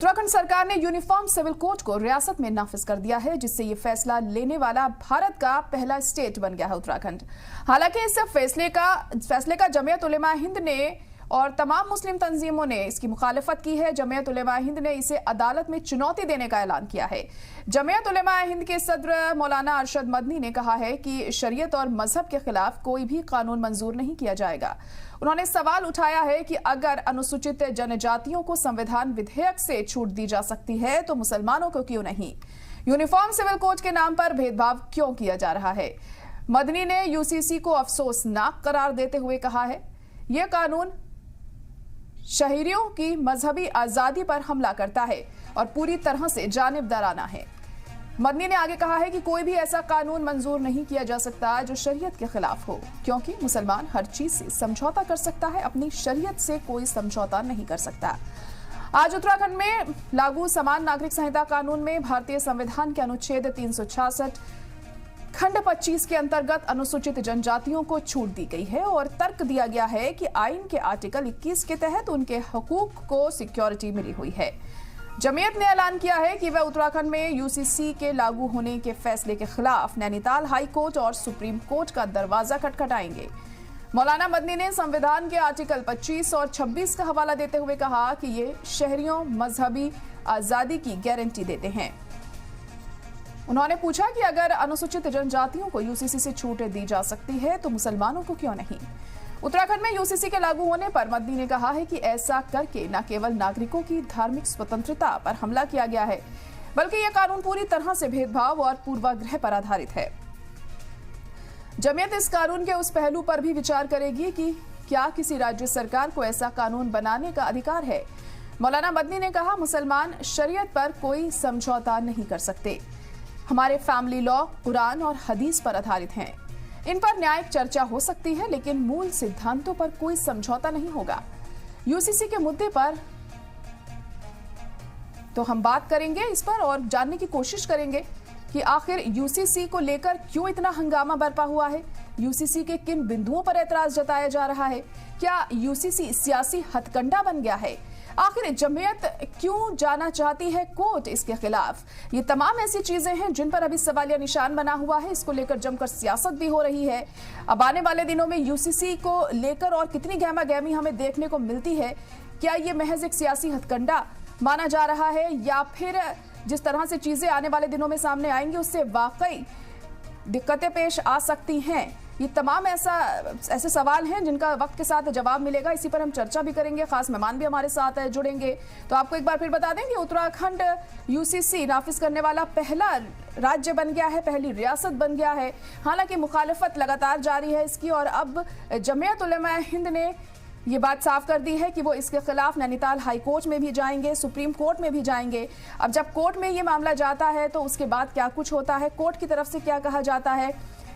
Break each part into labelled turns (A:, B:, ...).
A: उत्तराखंड सरकार ने uniform civil code को रियासत में नाफिज कर दिया है, जिससे ये फैसला लेने वाला भारत का पहला स्टेट बन गया है उत्तराखंड। हालांकि इस फैसले का जमीयत उलेमा हिंद ने और तमाम मुस्लिम तंजीमों ने इसकी मुखालिफत की है। जमीयत उलेमा हिंद ने इसे अदालत में चुनौती देने का ऐलान किया है। जमीयत उलेमा हिंद के सदर मौलाना अरशद मदनी ने कहा है कि शरीयत और मजहब के खिलाफ कोई भी कानून मंजूर नहीं किया जाएगा। उन्होंने सवाल उठाया है कि अगर अनुसूचित जनजातियों को संविधान विधेयक से छूट दी जा सकती है तो मुसलमानों को क्यों नहीं। यूनिफॉर्म सिविल कोड के नाम पर भेदभाव क्यों किया जा रहा है। मदनी ने यूसीसी को अफसोसनाक करार देते हुए कहा है, यह कानून शहरियों की मजहबी आजादी पर हमला करता है और पूरी तरह से जानिबदाराना है। मदनी ने आगे कहा है कि कोई भी ऐसा कानून मंजूर नहीं किया जा सकता जो शरीयत के खिलाफ हो, क्योंकि मुसलमान हर चीज से समझौता कर सकता है, अपनी शरीयत से कोई समझौता नहीं कर सकता। आज उत्तराखंड में लागू समान नागरिक संहिता कानून में भारतीय संविधान के अनुच्छेद 366 खंड 25 के अंतर्गत अनुसूचित जनजातियों को छूट दी गई है और तर्क दिया गया है कि आइन के आर्टिकल 21 के तहत उनके हकूक को सिक्योरिटी मिली हुई है। जमीयत ने ऐलान किया है कि वह उत्तराखंड में यूसीसी के लागू होने के फैसले के खिलाफ नैनीताल हाई कोर्ट और सुप्रीम कोर्ट का दरवाजा खटखटाएंगे। मौलाना मदनी ने संविधान के आर्टिकल 25 और 26 का हवाला देते हुए कहा कि ये शहरियों मजहबी आजादी की गारंटी देते हैं। उन्होंने पूछा कि अगर अनुसूचित जनजातियों को यूसीसी से छूट दी जा सकती है तो मुसलमानों को क्यों नहीं। उत्तराखंड में यूसीसी के लागू होने पर मदनी ने कहा है कि ऐसा करके न केवल नागरिकों की धार्मिक स्वतंत्रता पर हमला किया गया है, बल्कि यह कानून पूरी तरह से भेदभाव और पूर्वाग्रह पर आधारित है। जमीयत इस कानून के उस पहलू पर भी विचार करेगी कि क्या किसी राज्य सरकार को ऐसा कानून बनाने का अधिकार है। मौलाना मदनी ने कहा, मुसलमान शरीयत पर कोई समझौता नहीं कर सकते। हमारे फैमिली लॉ कुरान और हदीस पर आधारित हैं। इन पर न्यायिक चर्चा हो सकती है, लेकिन मूल सिद्धांतों पर कोई समझौता नहीं होगा। यूसीसी के मुद्दे पर तो हम बात करेंगे इस पर और जानने की कोशिश करेंगे कि आखिर यूसीसी को लेकर क्यों इतना हंगामा बरपा हुआ है, यूसीसी के किन बिंदुओं पर एतराज जताया जा रहा है, क्या यूसीसी सियासी हथकंडा बन गया है, आखिर जमीयत क्यों जाना चाहती है कोर्ट इसके खिलाफ। ये तमाम ऐसी चीजें हैं जिन पर अभी सवालिया निशान बना हुआ है। इसको लेकर जमकर सियासत भी हो रही है। अब आने वाले दिनों में यूसीसी को लेकर और कितनी गहमा गहमी हमें देखने को मिलती है। क्या ये महज एक सियासी हथकंडा माना जा रहा है या फिर जिस तरह से चीजें आने वाले दिनों में सामने आएंगी उससे वाकई दिक्कतें पेश आ सकती हैं। ये तमाम ऐसे सवाल हैं जिनका वक्त के साथ जवाब मिलेगा। इसी पर हम चर्चा भी करेंगे, खास मेहमान भी हमारे साथ जुड़ेंगे। तो आपको एक बार फिर बता दें कि उत्तराखंड यूसीसी नाफिज करने वाला पहला राज्य बन गया है, पहली रियासत बन गया है। हालांकि मुखालिफत लगातार जारी है इसकी और अब जमीयत उलेमा हिंद ने ये बात साफ कर दी है कि वो इसके खिलाफ नैनीताल हाई कोर्ट में भी जाएंगे, सुप्रीम कोर्ट में भी जाएंगे। अब जब कोर्ट में ये मामला जाता है तो उसके बाद क्या कुछ होता है, कोर्ट की तरफ से क्या कहा जाता है,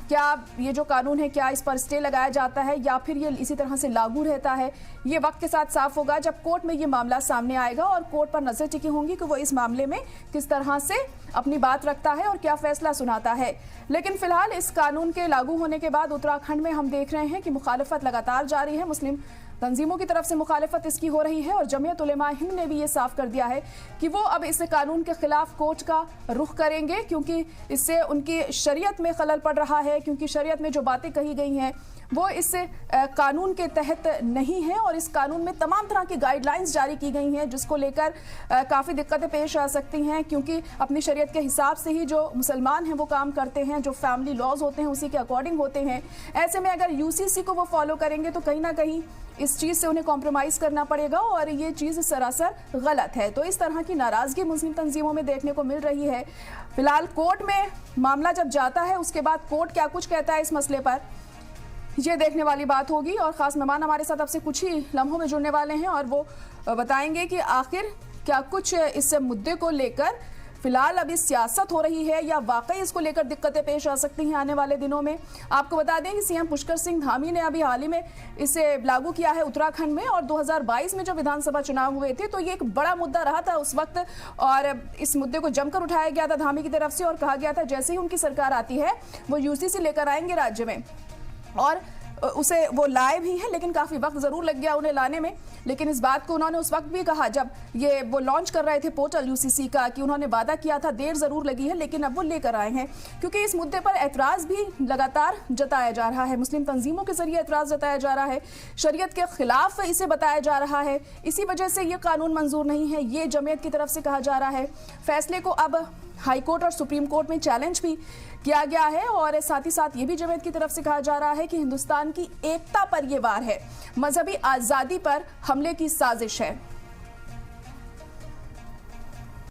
A: क्या ये जो कानून है क्या इस पर स्टे लगाया जाता है या फिर ये इसी तरह से लागू रहता है, ये वक्त के साथ साफ होगा जब कोर्ट में ये मामला सामने आएगा और कोर्ट पर नजर टिकी होंगी कि वो इस मामले में किस तरह से अपनी बात रखता है और क्या फैसला सुनाता है। लेकिन फिलहाल इस कानून के लागू होने के बाद उत्तराखंड में हम देख रहे हैं कि मुखालिफत लगातार जारी है। मुस्लिम तंजीमों की तरफ से मुखालिफत इसकी हो रही है और जमीयत उलेमा हिंद ने भी ये साफ कर दिया है कि वो अब इस कानून के खिलाफ कोर्ट का रुख करेंगे, क्योंकि इससे उनकी शरीयत में खलल पड़ रहा है, क्योंकि शरीयत में जो बातें कही गई हैं वो इस कानून के तहत नहीं है और इस कानून में तमाम तरह की गाइडलाइंस जारी की गई हैं जिसको लेकर काफ़ी दिक्कतें पेश आ सकती हैं, क्योंकि अपनी शरीयत के हिसाब से ही जो मुसलमान हैं वो काम करते हैं, जो फैमिली लॉज होते हैं उसी के अकॉर्डिंग होते हैं। ऐसे में अगर यूसीसी को वो फॉलो करेंगे तो कहीं ना कहीं इस चीज़ से उन्हें कॉम्प्रोमाइज़ करना पड़ेगा और ये चीज़ सरासर गलत है। तो इस तरह की नाराज़गी मुस्लिम तंजीमों में देखने को मिल रही है। फिलहाल कोर्ट में मामला जब जाता है उसके बाद कोर्ट क्या कुछ कहता है इस मसले पर, ये देखने वाली बात होगी। और ख़ास मेहमान हमारे साथ अब से कुछ ही लम्हों में जुड़ने वाले हैं और वो बताएंगे कि आखिर क्या कुछ इस मुद्दे को लेकर फिलहाल अभी सियासत हो रही है या वाकई इसको लेकर दिक्कतें पेश आ सकती हैं आने वाले दिनों में। आपको बता दें कि सीएम पुष्कर सिंह धामी ने अभी हाल ही में इसे लागू किया है उत्तराखंड में और 2022 में जब विधानसभा चुनाव हुए थे तो ये एक बड़ा मुद्दा रहा था उस वक्त और इस मुद्दे को जमकर उठाया गया था धामी की तरफ से और कहा गया था जैसे ही उनकी सरकार आती है वो यूसीसी लेकर आएंगे राज्य में। और उसे वो लाए भी हैं, लेकिन काफी वक्त जरूर लग गया उन्हें लाने में। लेकिन इस बात को उन्होंने उस वक्त भी कहा जब ये वो लॉन्च कर रहे थे पोर्टल यूसीसी का, कि उन्होंने वादा किया था, देर जरूर लगी है लेकिन अब वो लेकर आए हैं। क्योंकि इस मुद्दे पर एतराज भी लगातार जताया जा रहा है, मुस्लिम तंजीमों के जरिए एतराज जताया जा रहा है, शरीयत के खिलाफ इसे बताया जा रहा है, इसी वजह से ये कानून मंजूर नहीं है, ये जमीयत की तरफ से कहा जा रहा है। फैसले को अब हाई कोर्ट और सुप्रीम कोर्ट में चैलेंज भी किया गया है और साथ ही साथ ये भी जमीयत की तरफ से कहा जा रहा है कि हिंदुस्तान की एकता पर ये वार है, मजहबी आजादी पर हमले की साजिश है।